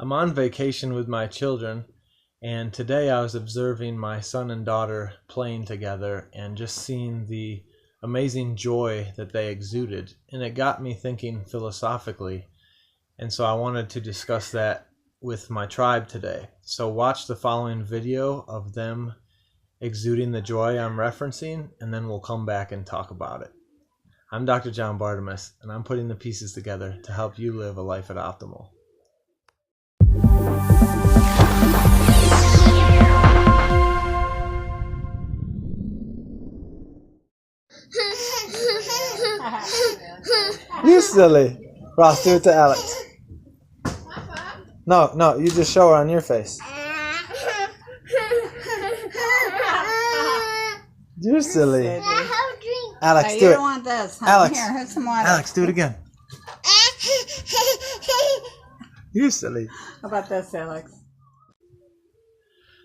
I'm on vacation with my children, and today I was observing my son and daughter playing together and just seeing the amazing joy that they exuded. And it got me thinking philosophically. And so I wanted to discuss that with my tribe today. So watch the following video of them exuding the joy I'm referencing, and then we'll come back and talk about it. I'm Dr. John Bartimus, and I'm putting the pieces together to help you live a life at optimal. You silly. Ross, do it to Alex. No, you just show her on your face. You're silly. Alex, do it. You don't want this. Huh? Alex. Here, have some water. Alex, do it again. You're silly. How about this, Alex?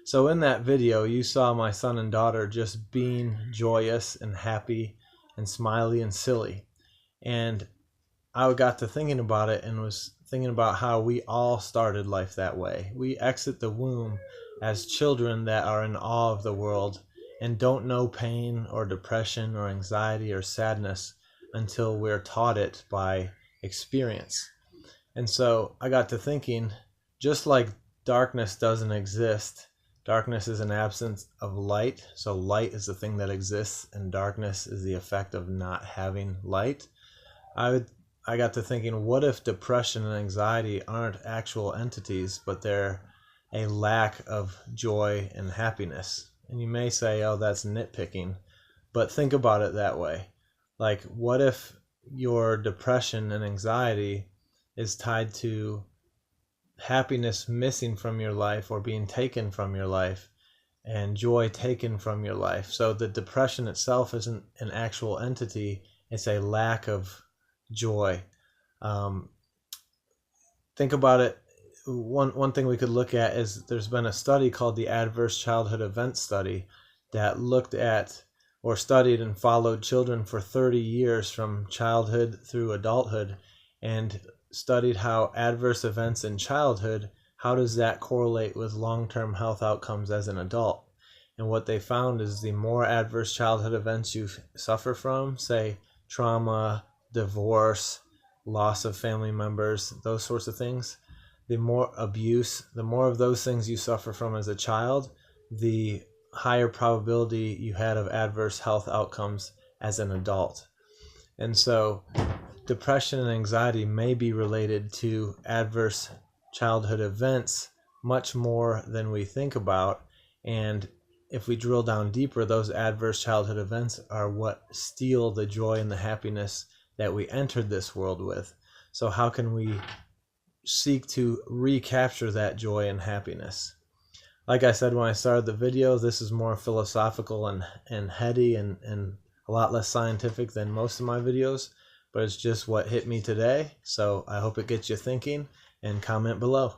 So in that video, you saw my son and daughter just being joyous and happy and smiley and silly. And I got to thinking about it and was thinking about how we all started life that way. We exit the womb as children that are in awe of the world and don't know pain or depression or anxiety or sadness until we're taught it by experience. And so I got to thinking, just like darkness doesn't exist, darkness is an absence of light. So light is the thing that exists, and darkness is the effect of not having light. I got to thinking, what if depression and anxiety aren't actual entities, but they're a lack of joy and happiness? And you may say, oh, that's nitpicking, but think about it that way. Like, what if your depression and anxiety is tied to happiness missing from your life or being taken from your life, and joy taken from your life? So the depression itself isn't an actual entity, it's a lack of joy. Think about it. One thing we could look at is there's been a study called the Adverse Childhood Event Study that looked at or studied and followed children for 30 years from childhood through adulthood, and studied how adverse events in childhood, how does that correlate with long-term health outcomes as an adult. And what they found is the more adverse childhood events you suffer from, say trauma, divorce, loss of family members, those sorts of things, the more abuse, the more of those things you suffer from as a child, the higher probability you had of adverse health outcomes as an adult. And so depression and anxiety may be related to adverse childhood events much more than we think about. And if we drill down deeper, those adverse childhood events are what steal the joy and the happiness that we entered this world with. So how can we seek to recapture that joy and happiness? Like I said when I started the video, this is more philosophical and heady and a lot less scientific than most of my videos, but it's just what hit me today. So I hope it gets you thinking, and comment below.